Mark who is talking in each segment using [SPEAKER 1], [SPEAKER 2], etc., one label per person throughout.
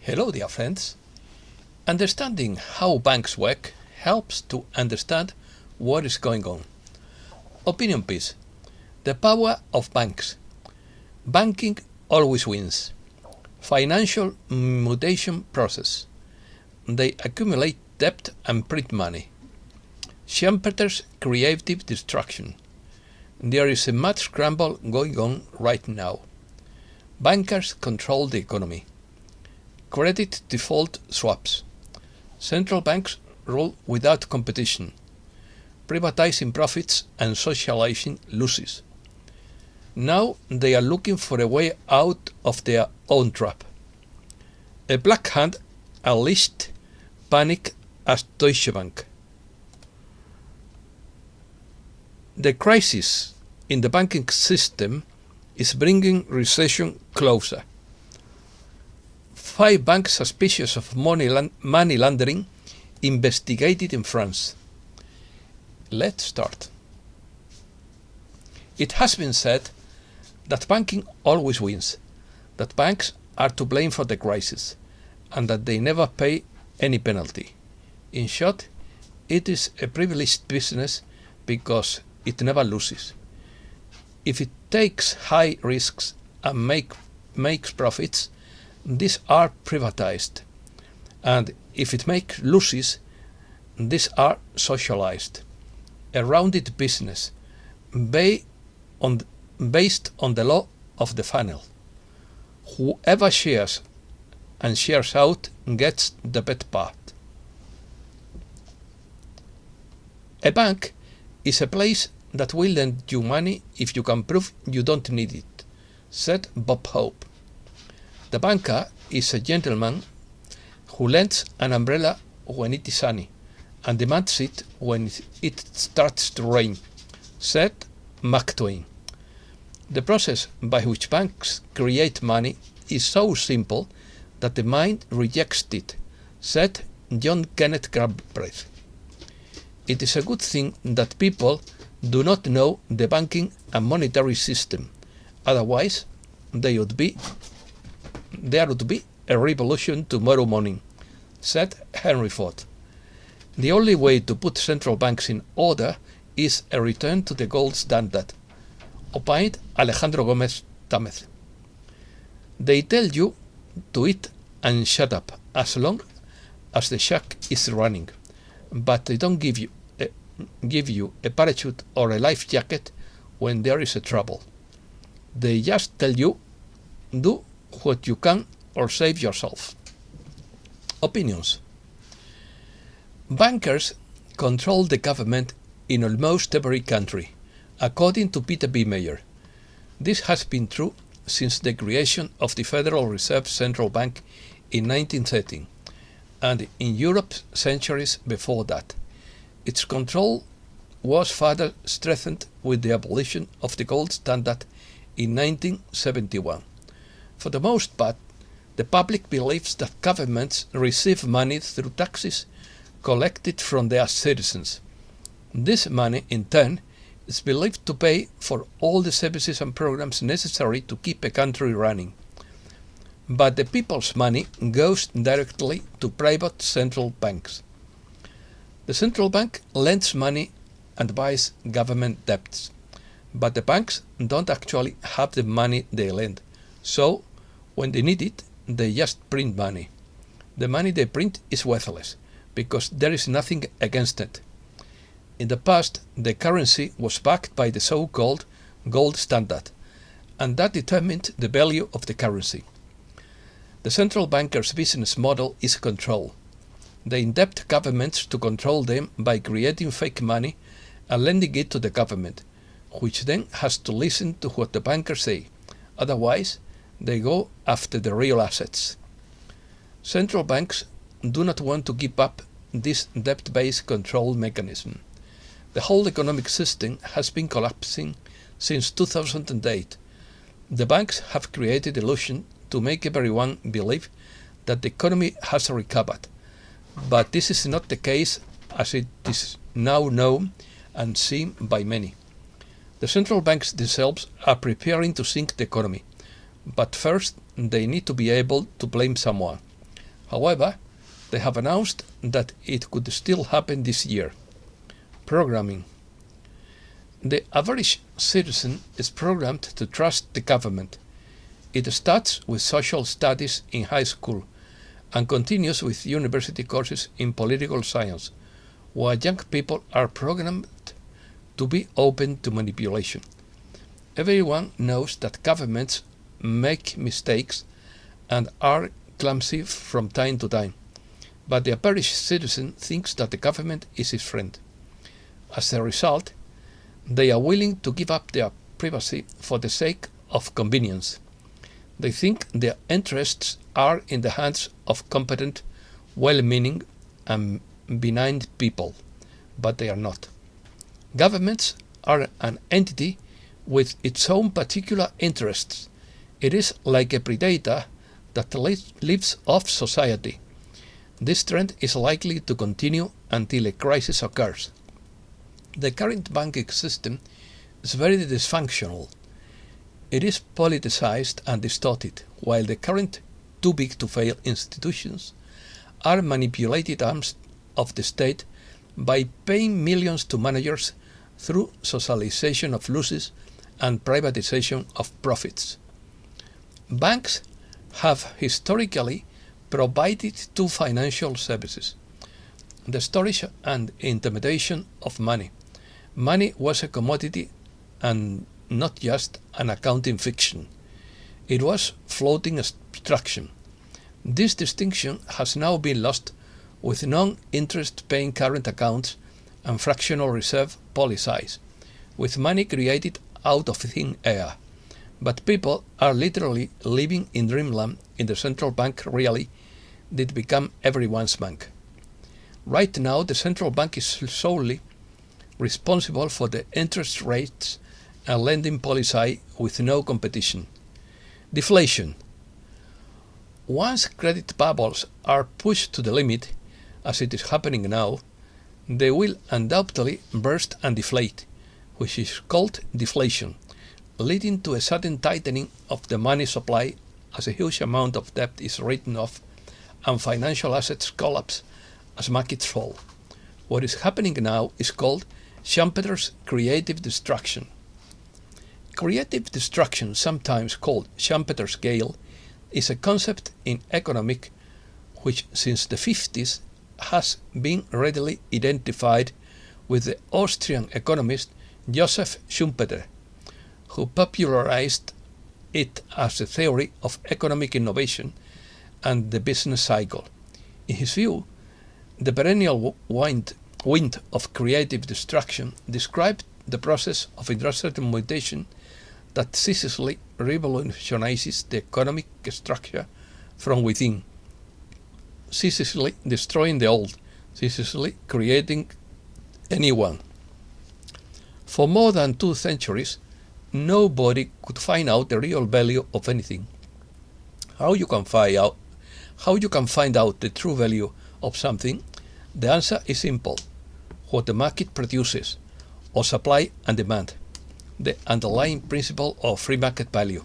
[SPEAKER 1] Hello, dear friends. Understanding how banks work helps to understand what is going on. Opinion piece. The power of banks. Banking always wins. Financial mutation process. They accumulate debt and print money. Schumpeter's creative destruction. There is a mad scramble going on right now. Bankers control the economy. Credit default swaps. Central banks rule without competition. Privatizing profits and socializing losses. Now they are looking for a way out of their own trap. A black hand unleashed panic at Deutsche Bank. The crisis in the banking system is bringing recession closer. 5 banks suspicious of money laundering investigated in France. Let's start. It has been said that banking always wins, that banks are to blame for the crisis, and that they never pay any penalty. In short, it is a privileged business because it never loses. If it takes high risks and makes profits, these are privatized, and if it makes losses, these are socialized. A rounded business based on the law of the funnel. Whoever shares and shares out gets the bad part. A bank is a place that will lend you money if you can prove you don't need it, said Bob Hope. The banker is a gentleman who lends an umbrella when it is sunny and demands it when it starts to rain, said Mark Twain. The process by which banks create money is so simple that the mind rejects it, said John Kenneth Galbraith. It is a good thing that people do not know the banking and monetary system, otherwise there would be a revolution tomorrow morning, said Henry Ford. The only way to put central banks in order is a return to the gold standard, opined Alejandro Gómez Támez. They tell you to eat and shut up as long as the shark is running, but they don't give you a parachute or a life jacket when there is a trouble. They just tell you, do what you can or save yourself. Opinions. Bankers control the government in almost every country, according to Peter B. Mayer. This has been true since the creation of the Federal Reserve Central Bank in 1913, and in Europe centuries before that. Its control was further strengthened with the abolition of the gold standard in 1971. For the most part, the public believes that governments receive money through taxes collected from their citizens. This money, in turn, is believed to pay for all the services and programs necessary to keep a country running. But the people's money goes directly to private central banks. The central bank lends money and buys government debts, but the banks don't actually have the money they lend, so when they need it, they just print money. The money they print is worthless, because there is nothing against it. In the past, the currency was backed by the so-called gold standard, and that determined the value of the currency. The central banker's business model is control. They indebt governments to control them by creating fake money and lending it to the government, which then has to listen to what the bankers say. Otherwise, they go after the real assets. Central banks do not want to give up this debt-based control mechanism. The whole economic system has been collapsing since 2008. The banks have created illusion to make everyone believe that the economy has recovered, but this is not the case as it is now known and seen by many. The central banks themselves are preparing to sink the economy, but first they need to be able to blame someone. However, they have announced that it could still happen this year. Programming. The average citizen is programmed to trust the government. It starts with social studies in high school and continues with university courses in political science, where young people are programmed to be open to manipulation. Everyone knows that governments make mistakes and are clumsy from time to time, but the average citizen thinks that the government is his friend. As a result, they are willing to give up their privacy for the sake of convenience. They think their interests are in the hands of competent, well-meaning and benign people, but they are not. Governments are an entity with its own particular interests. It is like a predator that lives off society. This trend is likely to continue until a crisis occurs. The current banking system is very dysfunctional. It is politicized and distorted, while the current too-big-to-fail institutions are manipulated arms of the state by paying millions to managers through socialization of losses and privatization of profits. Banks have historically provided two financial services: the storage and intermediation of money. Money was a commodity and not just an accounting fiction. It was floating abstraction. This distinction has now been lost with non-interest paying current accounts and fractional reserve policies, with money created out of thin air. But people are literally living in dreamland in the central bank really did become everyone's bank. Right now, the central bank is solely responsible for the interest rates and lending policy with no competition. Deflation. Once credit bubbles are pushed to the limit, as it is happening now, they will undoubtedly burst and deflate, which is called deflation, leading to a sudden tightening of the money supply as a huge amount of debt is written off and financial assets collapse as markets fall. What is happening now is called Schumpeter's creative destruction. Creative destruction, sometimes called Schumpeter's scale, is a concept in economics which since the 50s has been readily identified with the Austrian economist Joseph Schumpeter, who popularized it as a theory of economic innovation and the business cycle. In his view, the perennial wind of creative destruction described the process of industrial mutation that ceaselessly revolutionizes the economic structure from within, ceaselessly destroying the old, ceaselessly creating a new one. For more than 2 centuries, nobody could find out the real value of anything. How you can find out the true value of something? The answer is simple: what the market produces, or supply and demand, the underlying principle of free market value.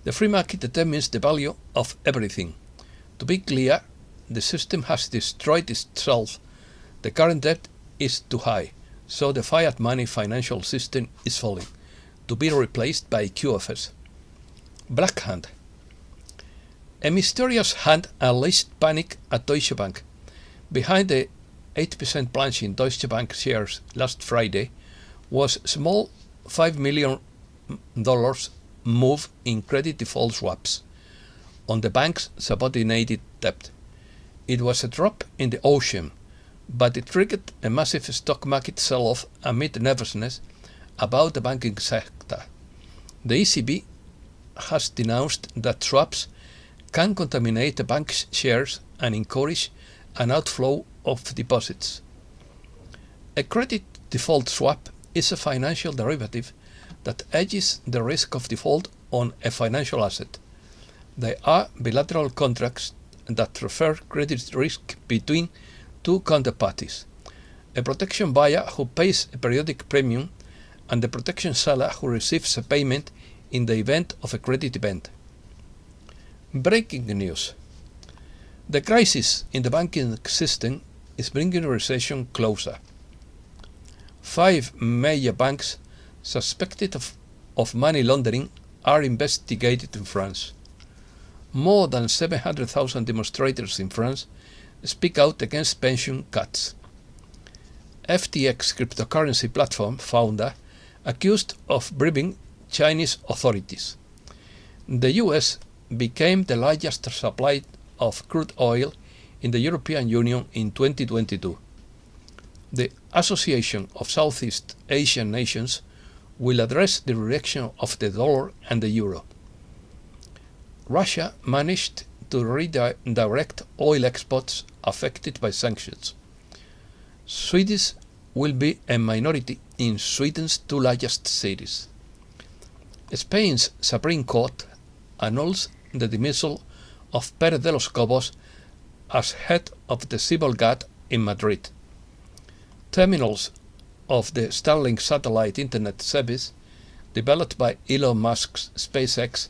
[SPEAKER 1] The free market determines the value of everything. To be clear, the system has destroyed itself. The current debt is too high, so the fiat money financial system is falling, to be replaced by QFS. Black Hand. A mysterious hand unleashed panic at Deutsche Bank. Behind the 8% plunge in Deutsche Bank shares last Friday was small $5 million move in credit default swaps on the bank's subordinated debt. It was a drop in the ocean, but it triggered a massive stock market sell-off amid nervousness about the banking sector. The ECB has denounced that swaps can contaminate the bank's shares and encourage an outflow of deposits. A credit default swap is a financial derivative that hedges the risk of default on a financial asset. They are bilateral contracts that transfer credit risk between two counterparties: a protection buyer who pays a periodic premium and the protection seller who receives a payment in the event of a credit event. Breaking news. The crisis in the banking system is bringing recession closer. 5 major banks suspected of money laundering are investigated in France. More than 700,000 demonstrators in France speak out against pension cuts. FTX cryptocurrency platform founder accused of bribing Chinese authorities. The US became the largest supplier of crude oil in the European Union in 2022. The Association of Southeast Asian Nations will address the direction of the dollar and the euro. Russia managed to redirect oil exports affected by sanctions. Swedes will be a minority in Sweden's 2 largest cities. Spain's Supreme Court annuls the dismissal of Pérez de los Cobos as head of the civil guard in Madrid. Terminals of the Starlink satellite internet service, developed by Elon Musk's SpaceX,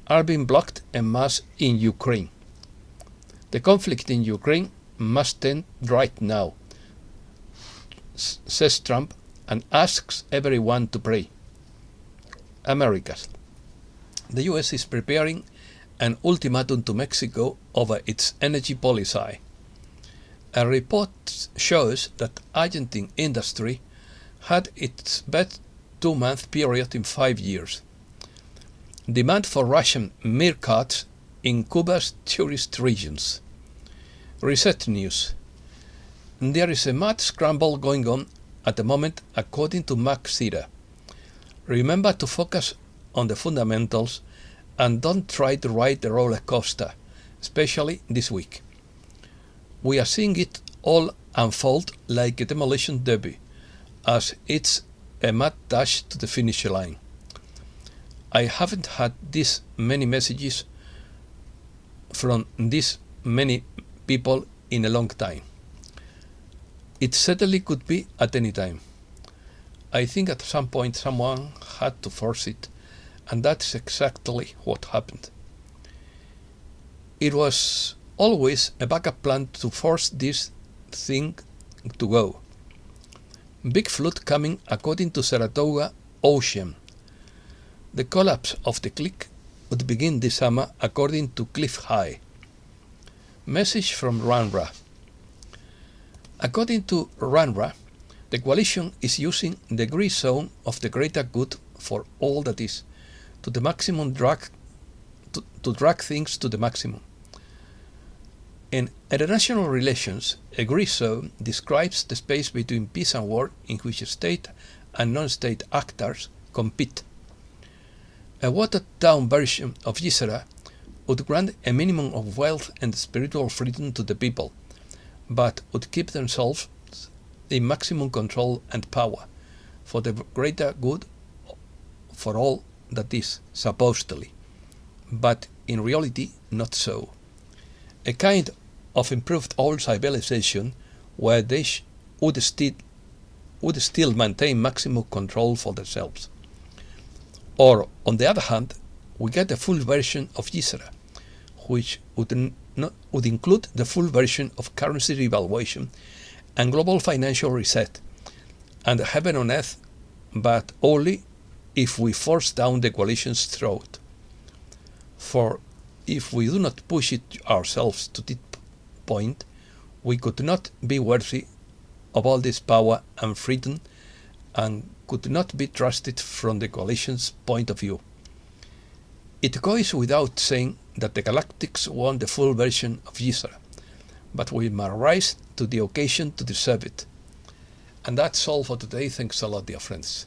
[SPEAKER 1] are being blocked en masse in Ukraine. The conflict in Ukraine must end right now, says Trump, and asks everyone to pray. Americas. The US is preparing an ultimatum to Mexico over its energy policy. A report shows that Argentine industry had its best 2-month period in 5 years. Demand for Russian meerkats in Cuba's tourist regions. Reset news. There is a mad scramble going on at the moment, according to Max Sira. Remember to focus on the fundamentals and don't try to ride the roller coaster, especially this week. We are seeing it all unfold like a demolition derby, as it's a mad dash to the finish line. I haven't had this many messages from this many people in a long time. It certainly could be at any time. I think at some point someone had to force it, and that's exactly what happened. It was always a backup plan to force this thing to go. Big flood coming according to Saratoga Ocean. The collapse of the clique would begin this summer according to Cliff High. Message from RUNRA. According to RUNRA, the coalition is using the gray zone of the greater good for all that is, to the maximum drag things to the maximum. In international relations, a gray zone describes the space between peace and war in which state and non-state actors compete. A watered-down version of Gisela would grant a minimum of wealth and spiritual freedom to the people, but would keep themselves in maximum control and power for the greater good for all that is, supposedly, but in reality not so. A kind of improved old civilization where they would still maintain maximum control for themselves. Or, on the other hand, we get the full version of Gisela, which would include the full version of currency revaluation and global financial reset, and heaven on earth, but only if we force down the coalition's throat. For if we do not push it ourselves to this point, we could not be worthy of all this power and freedom, and could not be trusted from the coalition's point of view. It goes without saying that the Galactics want the full version of Gisela, but we must rise to the occasion to deserve it. And that's all for today. Thanks a lot, dear friends.